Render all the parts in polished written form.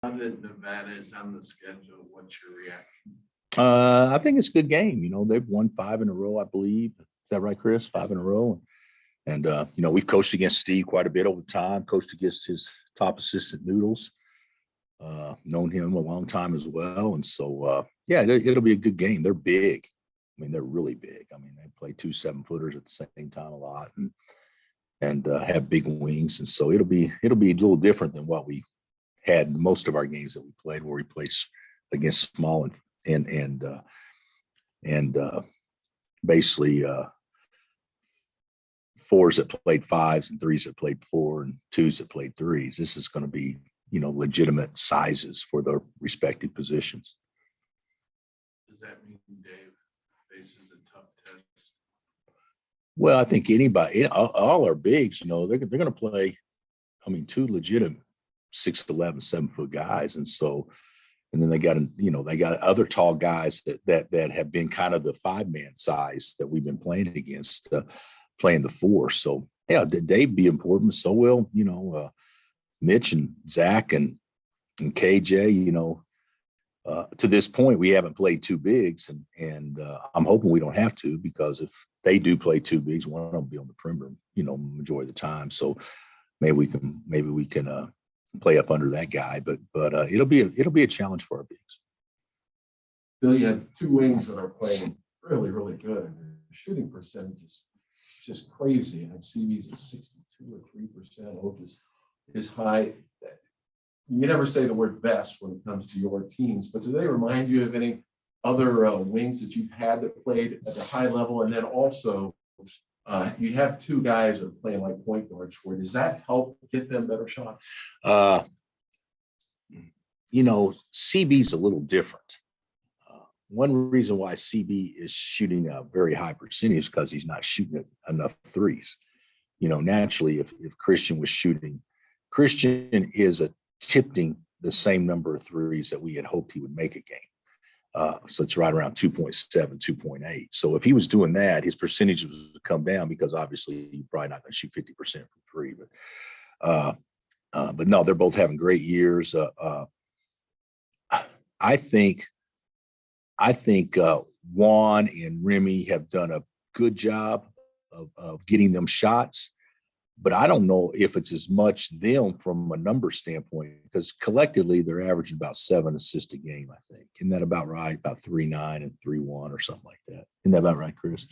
Now that Nevada is on the schedule, what's your reaction? I think it's a good game. They've won 5 in a row, I believe. Is that right, Chris? 5 in a row. And we've coached against Steve quite a bit over time, coached against his top assistant Noodles, known him a long time as well. And so, yeah, it'll be a good game. They're big. I mean, they're really big. I mean, they play 2 7-footers at the same time a lot and have big wings. And so it'll be a little different than what we had most of our games that we played, where we played against small and basically 4s that played 5s and 3s that played 4 and 2s that played 3s. This is going to be, legitimate sizes for their respective positions. Does that mean Dave faces a tough test? Well, I think anybody, all our bigs, they're going to play, 2 legitimate 6'11", 7-foot guys. And so, and then they got other tall guys that have been kind of the 5-man size that we've been playing against, playing the 4. So yeah, Dave be important. So will, Mitch and Zach and KJ, to this point, we haven't played 2 bigs, and I'm hoping we don't have to, because if they do play 2 bigs, one of them will be on the perimeter, majority of the time. So maybe we can play up under that guy, but it'll be a challenge for our bigs. Bill, you have 2 wings that are playing really, really good, and their shooting percentage is just crazy. And CB's at 62 or 3%, which is high. You never say the word best when it comes to your teams, but do they remind you of any other wings that you've had that played at a high level? And then also, you have 2 guys that are playing like point guards for you. Does that help get them better shots? CB's a little different. One reason why CB is shooting a very high percentage is because he's not shooting enough 3s. Naturally, if Christian was shooting, Christian is attempting the same number of 3s that we had hoped he would make a game. So it's right around 2.7, 2.8. So if he was doing that, his percentage would come down, because obviously you're probably not going to shoot 50% from 3. But no, they're both having great years. I think Juan and Remy have done a good job of getting them shots. But I don't know if it's as much them from a number standpoint, because collectively they're averaging about 7 assists a game, I think. Isn't that about right? About 3.9 and 3.1 or something like that. Isn't that about right, Chris?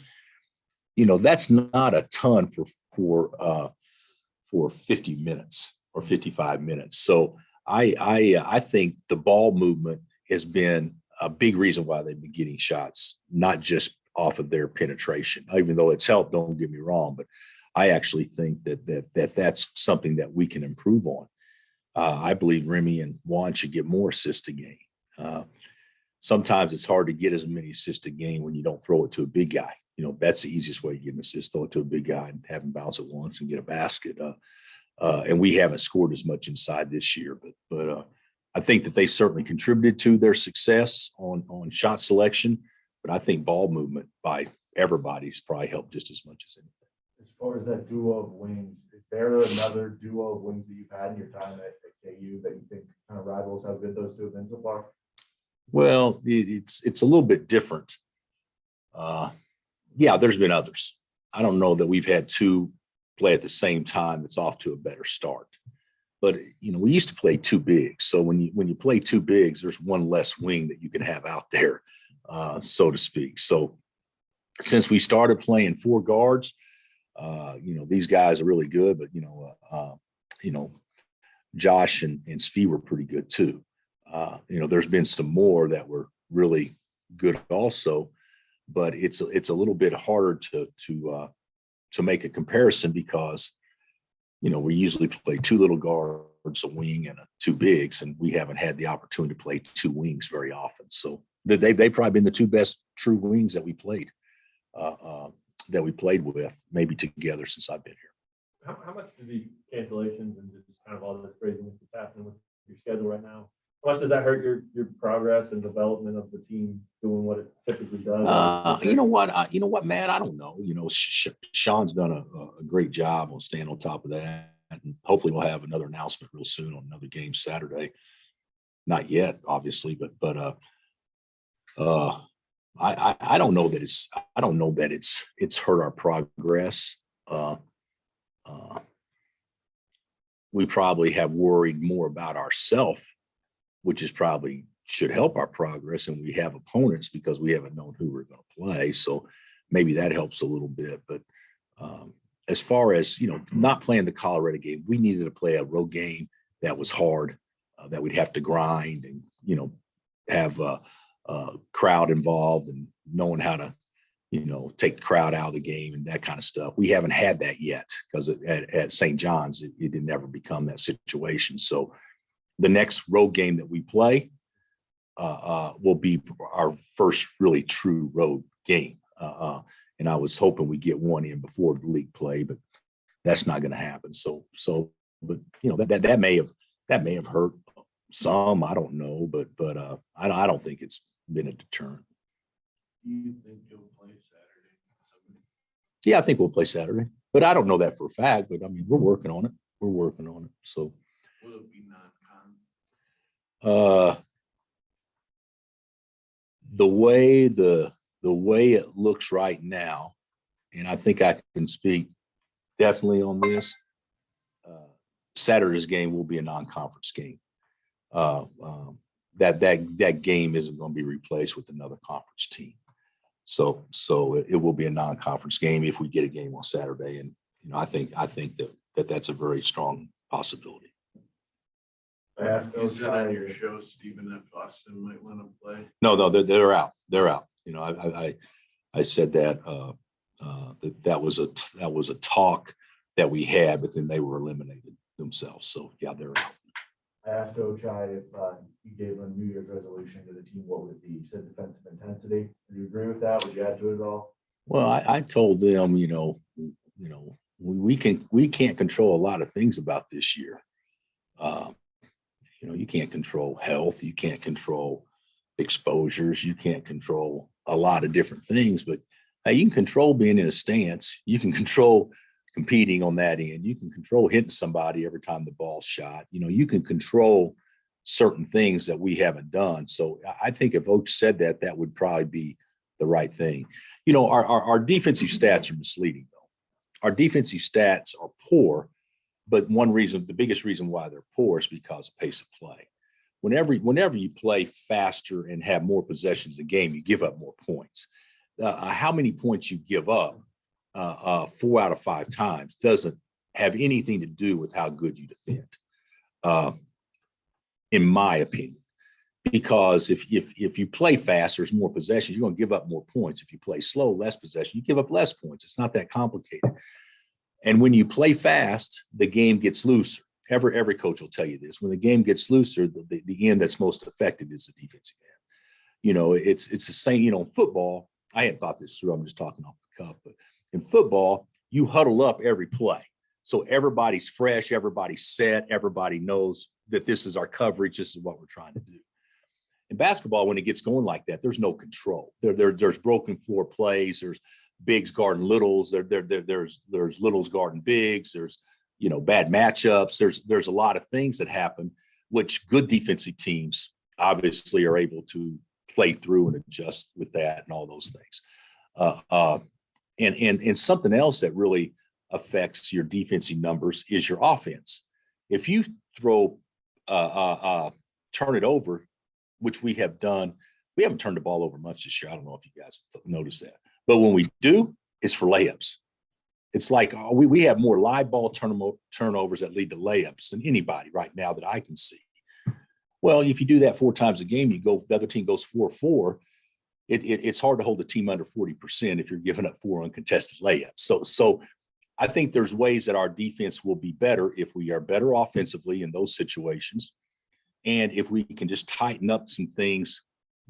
That's not a ton for 50 minutes or 55 minutes. So I think the ball movement has been a big reason why they've been getting shots, not just off of their penetration, even though it's helped, don't get me wrong, but I actually think that's something that we can improve on. I believe Remy and Juan should get more assists a game. Sometimes it's hard to get as many assists a game when you don't throw it to a big guy. That's the easiest way to get an assist, throw it to a big guy and have him bounce it once and get a basket. And we haven't scored as much inside this year, but I think that they certainly contributed to their success on shot selection. But I think ball movement by everybody's probably helped just as much as anything. As far as that duo of wings, is there another duo of wings that you've had in your time at KU that you think kind of rivals how good those 2 have been so far? Well, it's a little bit different. Yeah, there's been others. I don't know that we've had 2 play at the same time. It's off to a better start. But we used to play 2 bigs. So when you play 2 bigs, there's one less wing that you can have out there, so to speak. So since we started playing 4 guards, these guys are really good, but Josh and Svi were pretty good too. There's been some more that were really good also, but it's a little bit harder to make a comparison, because we usually play 2 little guards, a wing, and 2 bigs, and we haven't had the opportunity to play 2 wings very often. So they've probably been the 2 best true wings that we played. With maybe together since I've been here. How much do the cancellations and just kind of all this craziness that's happening with your schedule right now, how much does that hurt your progress and development of the team doing what it typically does? You know what, Matt? I don't know. Sean's done a great job on staying on top of that, and hopefully we'll have another announcement real soon on another game Saturday. not yet, obviously, I don't know that it's hurt our progress. We probably have worried more about ourselves, which is probably should help our progress, and we have opponents because we haven't known who we're going to play. So maybe that helps a little bit. But as far as, not playing the Colorado game, we needed to play a road game that was hard, that we'd have to grind and, have a crowd involved and knowing how to, take the crowd out of the game and that kind of stuff. We haven't had that yet because at St. John's, it didn't ever become that situation. So the next road game that we play will be our first really true road game. And I was hoping we get one in before the league play, but that's not going to happen. But that may have hurt some. I don't know, but I don't think it's been a deterrent. Do you think you'll play Saturday? Yeah, I think we'll play Saturday, but I don't know that for a fact. But I mean, we're working on it. So Will it be non-con? The way it looks right now, and I think I can speak definitely on this. Saturday's game will be a non-conference game. That game isn't going to be replaced with another conference team. So it will be a non-conference game if we get a game on Saturday, and I think that's a very strong possibility. You said on your show, Stephen, that Boston might want to play. No, they're out. They're out. I said that that was a talk that we had, but then they were eliminated themselves. So yeah, they're out. I asked Ochai if he gave a New Year's resolution to the team, what would it be? He said defensive intensity. Do you agree with that? Would you add to it at all? Well, I told them, we can't control a lot of things about this year. You can't control health, you can't control exposures, you can't control a lot of different things, but you can control being in a stance, you can control competing on that end, you can control hitting somebody every time the ball's shot, you can control certain things that we haven't done. So I think if Oach said that, that would probably be the right thing. Our defensive stats are misleading though. Our defensive stats are poor, but the biggest reason why they're poor is because of pace of play. Whenever you play faster and have more possessions a game, you give up more points. How many points you give up 4 out of 5 times doesn't have anything to do with how good you defend, in my opinion. Because if you play fast, there's more possessions, you're going to give up more points. If you play slow, less possession, you give up less points. It's not that complicated. And when you play fast, the game gets looser. Every coach will tell you this. When the game gets looser, the end that's most affected is the defensive end. It's the same, in football. I hadn't thought this through. I'm just talking off the cuff. But in football, you huddle up every play. So everybody's fresh, everybody's set, everybody knows that this is our coverage, this is what we're trying to do. In basketball, when it gets going like that, there's no control. There's broken floor plays, there's bigs guarding littles, there's littles guarding bigs, there's bad matchups, there's a lot of things that happen, which good defensive teams obviously are able to play through and adjust with that and all those things. And something else that really affects your defensive numbers is your offense. If you throw turn it over, which we have done, we haven't turned the ball over much this year. I don't know if you guys noticed that, but when we do, it's for layups. It's like we have more live ball turnovers that lead to layups than anybody right now that I can see. Well, if you do that 4 times a game, the other team goes 4-4. It's hard to hold a team under 40% if you're giving up 4 uncontested layups. So I think there's ways that our defense will be better if we are better offensively in those situations. And if we can just tighten up some things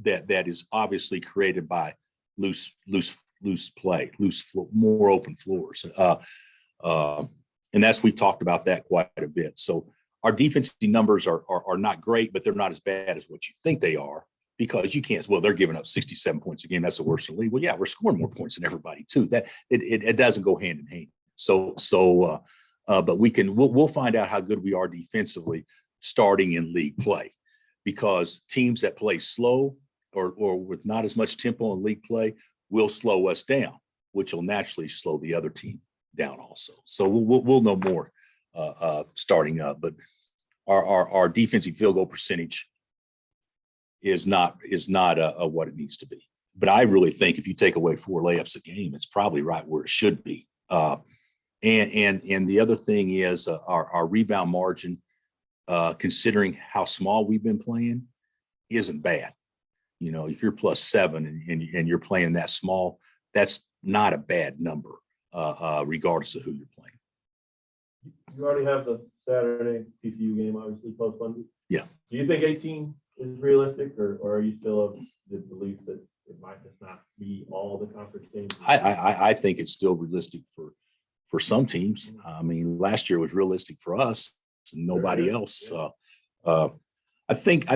that is obviously created by loose play, more open floors. And we've talked about that quite a bit. So our defensive numbers are not great, but they're not as bad as what you think they are, because you can't, they're giving up 67 points a game. That's the worst in the league. Well, yeah, we're scoring more points than everybody too. That it doesn't go hand in hand. But we'll find out how good we are defensively starting in league play. because teams that play slow or with not as much tempo in league play will slow us down, which will naturally slow the other team down also. So we'll know more starting up, but our defensive field goal percentage is not what it needs to be. But I really think if you take away 4 layups a game, it's probably right where it should be. And the other thing is our rebound margin, considering how small we've been playing, isn't bad. You know, if you're +7 and you're playing that small, that's not a bad number, regardless of who you're playing. You already have the Saturday TCU game, obviously postponed. Yeah. Do you think 18 is realistic, or are you still of the belief that it might just not be all the conference games? I think it's still realistic for some teams. I mean, last year was realistic for us and nobody else. I think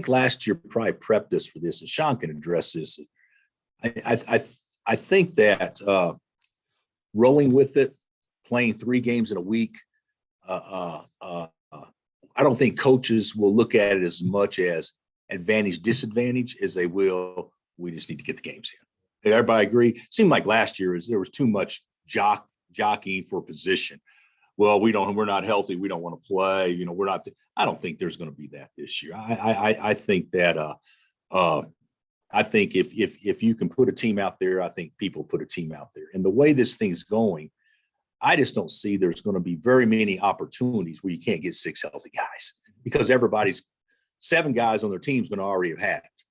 last year probably prepped us for this, and Sean can address this. I think that rolling with it, playing 3 games in a week, I don't think coaches will look at it as much as advantage, disadvantage as they will. We just need to get the games in. Everybody agree? Seemed like last year there was too much jockeying for position. Well, we're not healthy. We don't want to play. You know, we're not. I don't think there's going to be that this year. I think that I think if you can put a team out there, I think people put a team out there. And the way this thing's going, I just don't see there's going to be very many opportunities where you can't get 6 healthy guys, because everybody's 7 guys on their team's going to already have had it,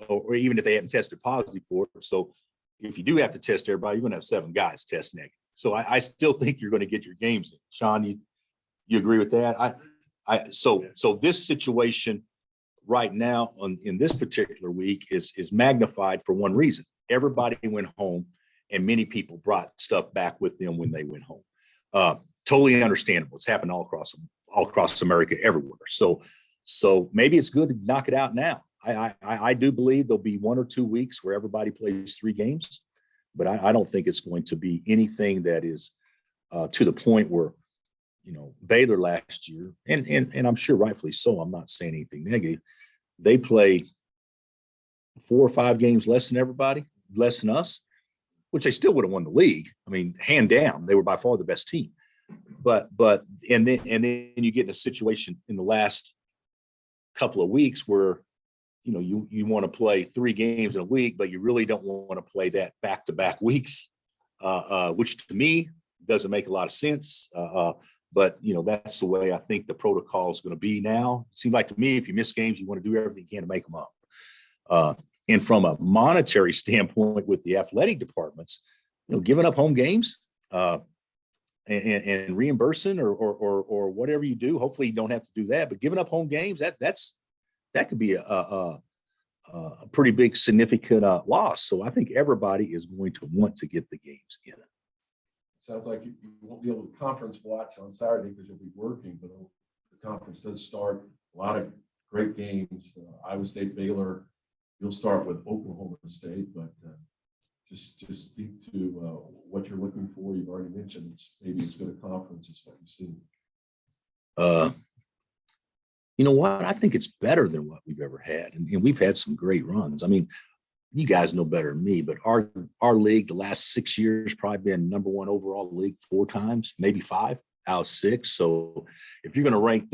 or even if they haven't tested positive for it. So if you do have to test everybody, you're going to have 7 guys test negative. So I still think you're going to get your games in. Sean, you agree with that? So this situation right now in this particular week is magnified for one reason. Everybody went home, and many people brought stuff back with them when they went home. Totally understandable. It's happened all across America, everywhere. So maybe it's good to knock it out now. I do believe there'll be 1 or 2 weeks where everybody plays 3 games, but I don't think it's going to be anything that is to the point where, you know, Baylor last year, and I'm sure rightfully so, I'm not saying anything negative, they play 4 or 5 games less than everybody, less than us, which they still would have won the league. I mean, hand down, they were by far the best team. But then you get in a situation in the last couple of weeks where, you know, you want to play 3 games in a week, but you really don't want to play that back-to-back weeks, which to me doesn't make a lot of sense. But, you know, that's the way I think the protocol is going to be now. It seems like to me, if you miss games, you want to do everything you can to make them up. And from a monetary standpoint with the athletic departments, you know, giving up home games and reimbursing or whatever you do, hopefully you don't have to do that. But giving up home games, that could be a pretty big significant loss. So I think everybody is going to want to get the games in. Sounds like you won't be able to conference watch on Saturday because you'll be working, but the conference does start. A lot of great games. Iowa State, Baylor. You'll start with Oklahoma State, but just speak to what you're looking for. You've already mentioned it's maybe as good a conference as what you've seen. You know what? I think it's better than what we've ever had, and we've had some great runs. I mean, you guys know better than me, but our league the last 6 years probably been #1 overall league 4 times, maybe 5 out of 6. So if you're going to rank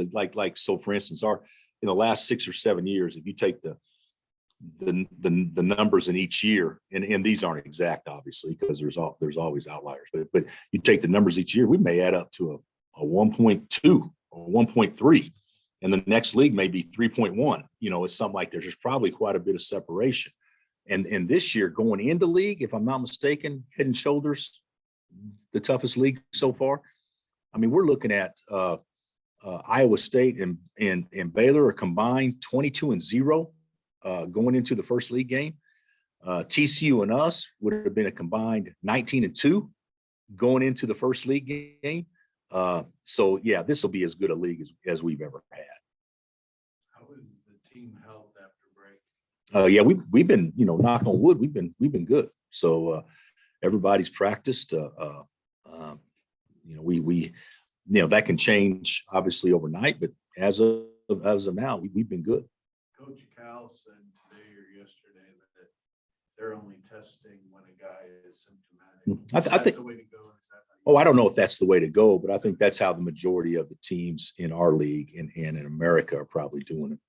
so for instance, in the last 6 or 7 years, if you take the numbers in each year, and these aren't exact, obviously, because there's always outliers, but you take the numbers each year, we may add up to a 1.2 or 1.3, and the next league may be 3.1. You know, it's something like there's probably quite a bit of separation. And this year going into league, if I'm not mistaken, head and shoulders the toughest league so far. I mean, we're looking at Iowa State and Baylor are combined 22-0 going into the first league game. TCU and us would have been a combined 19-2 going into the first league game. So yeah, this will be as good a league as we've ever had. How is the team health after break? Yeah, we've been, you know, knock on wood, we've been good. So everybody's practiced. You know, that can change obviously overnight, but as of now, we've been good. Coach Cal said today or yesterday that they're only testing when a guy is symptomatic. I Is that think, the way to go? Is that how you- I don't know if that's the way to go, but I think that's how the majority of the teams in our league and in America are probably doing it.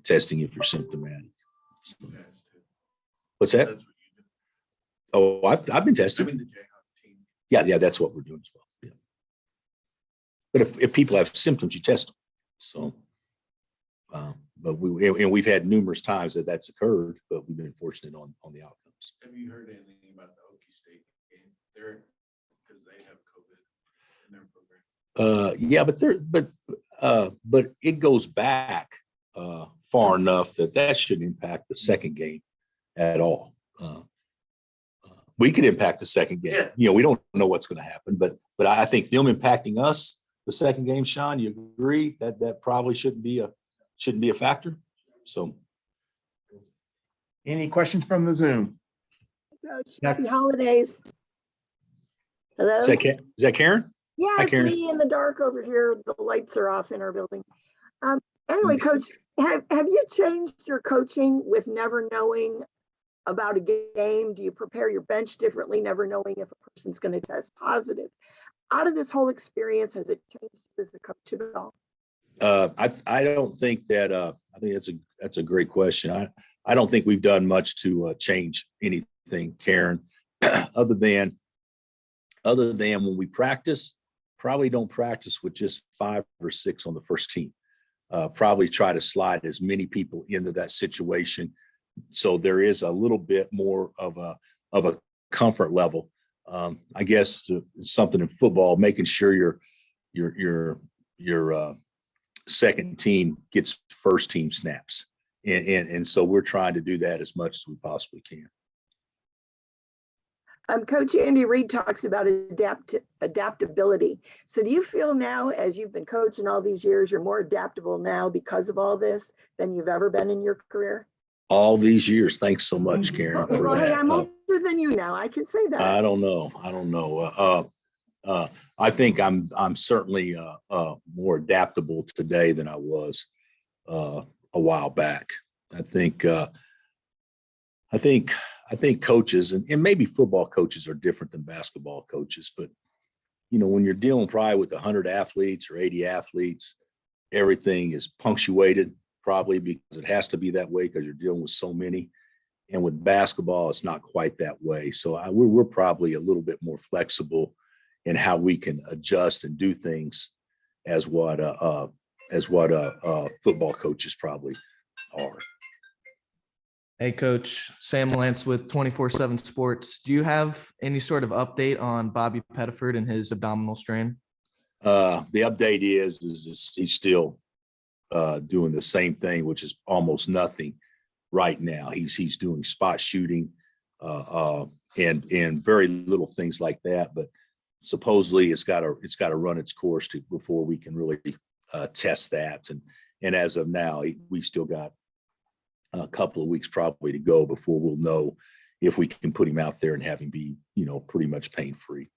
Testing if you're symptomatic. You guys do? What's that? That's what you do. Oh, I've been I tested. mean, the Jayhawk team. Yeah, that's what we're doing as well. Yeah. But if people have symptoms, you test them. So, but we've had numerous times that's occurred, but we've been fortunate on the outcomes. Have you heard anything about the Okie State game? They're, because they have COVID in their program. Yeah, but it goes back far enough that shouldn't impact the second game at all. We could impact the second game. Yeah. We don't know what's going to happen, but I think them impacting us the second game, Sean, you agree that probably shouldn't be a factor. So, Any questions from the Zoom? Coach, happy holidays. Hello? is that Karen? Yeah, Hi, it's Karen. me in the dark over here. The lights are off in our building. Anyway, Coach, have you changed your coaching with never knowing about a game? Do you prepare your bench differently, never knowing if a person's going to test positive? Out of this whole experience, has it changed you as a coach at all? I don't think that. I think that's a great question. I don't think we've done much to change anything, Karen, other than when we practice. Probably don't practice with just 5 or 6 on the first team. Probably try to slide as many people into that situation, so there is a little bit more of a comfort level. I guess something in football, making sure your second team gets first team snaps, and so we're trying to do that as much as we possibly can. Coach Andy Reid talks about adaptability. So do you feel now, as you've been coaching all these years, you're more adaptable now because of all this than you've ever been in your career? All these years, thanks so much, Karen. For Well, hey, that. I'm older than you now. I can say that. I don't know. I think I'm certainly more adaptable today than I was a while back. I think coaches and maybe football coaches are different than basketball coaches, but when you're dealing probably with 100 athletes or 80 athletes, everything is punctuated probably because it has to be that way because you're dealing with so many. And with basketball, it's not quite that way. So we're probably a little bit more flexible in how we can adjust and do things as what football coaches probably are. Hey, Coach, Sam Lance with 24/7 Sports. Do you have any sort of update on Bobby Pettiford and his abdominal strain? The update is he's still doing the same thing, which is almost nothing right now. He's doing spot shooting and very little things like that. But supposedly it's got to run its course before we can really test that. And as of now, we still got a couple of weeks probably to go before we'll know if we can put him out there and have him be, pretty much pain-free.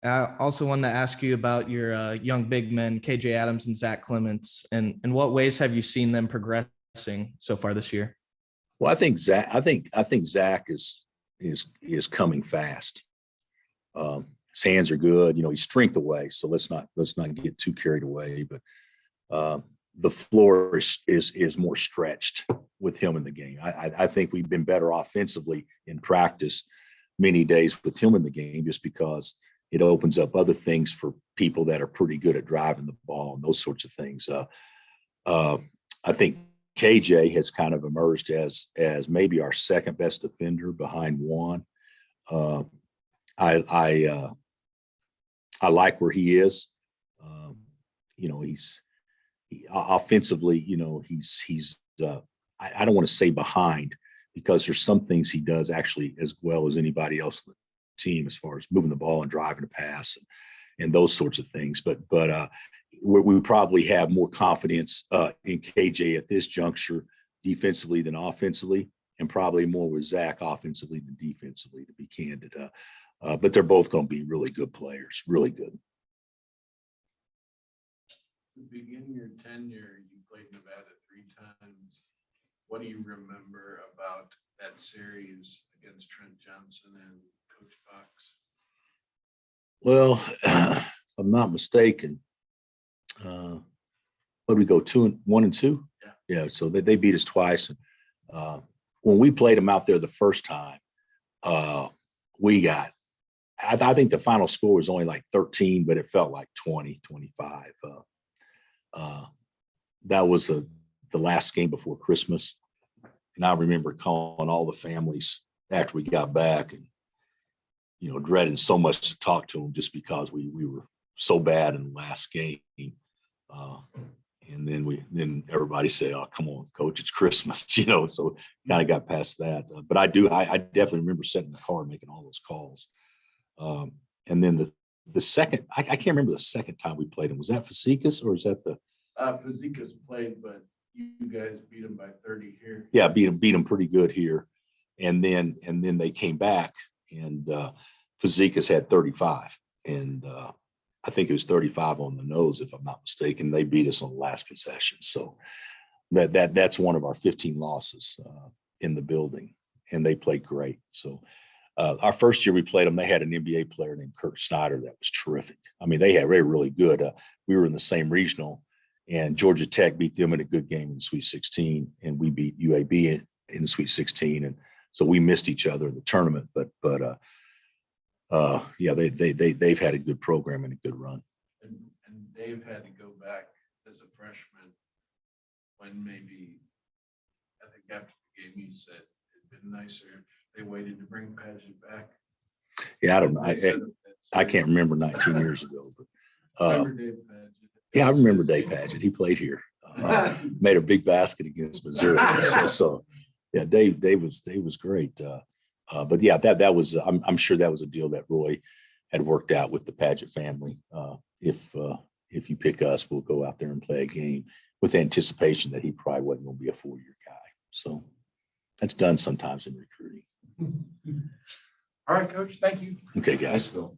I also wanted to ask you about your young big men, KJ Adams and Zach Clements, and in what ways have you seen them progressing so far this year? Well, I think Zach is coming fast. His hands are good. He's strength away, so let's not get too carried away. But the floor is more stretched with him in the game. I think we've been better offensively in practice many days with him in the game just because it opens up other things for people that are pretty good at driving the ball and those sorts of things. I think KJ has kind of emerged as maybe our second best defender behind Juan. I like where he is. He's offensively, he's I don't want to say behind because there's some things he does actually as well as anybody else on the team as far as moving the ball and driving a pass and those sorts of things. But we probably have more confidence in KJ at this juncture defensively than offensively, and probably more with Zach offensively than defensively, to be candid. But they're both going to be really good players, really good. To begin your tenure, you played Nevada 3 times. What do you remember about that series against Trent Johnson and Coach Fox? Well, if I'm not mistaken, what did we go 1-2? Yeah. So they beat us twice. When we played them out there the first time, we got, I think the final score was only like 13, but it felt like 20, 25. That was the last game before Christmas. And I remember calling all the families after we got back and, dreading so much to talk to them just because we were so bad in the last game. And then everybody said, "Oh, come on, coach, it's Christmas," so kind of got past that. But I definitely remember sitting in the car making all those calls. And then the second, I can't remember the second time we played them. Was that Fazekas or is that the? Fazekas played, but you guys beat them by 30 here. Yeah, beat them pretty good here. And then they came back and Fazekas had 35. And I think it was 35 on the nose, if I'm not mistaken. They beat us on the last possession. So that's one of our 15 losses in the building. And they played great. So our first year we played them, they had an NBA player named Kurt Snyder that was terrific. I mean, they were really good. We were in the same regional, and Georgia Tech beat them in a good game in the Sweet 16, and we beat UAB in the Sweet 16. And so we missed each other in the tournament. But yeah, they've had a good program and a good run. And Dave had to go back as a freshman when maybe, I think after the game, you said it'd been nicer if they waited to bring Paget back. Yeah, I don't know. I can't remember 19 years ago, but Remember Dave Paget? yeah, I remember Dave Paget. He played here, made a big basket against Missouri. So yeah, Dave was great. But yeah, that was, I'm sure that was a deal that Roy had worked out with the Paget family. If you pick us, we'll go out there and play a game with anticipation that he probably wasn't going to be a 4-year guy. So that's done sometimes in recruiting. All right, Coach, thank you. Okay, guys. Thanks, Phil.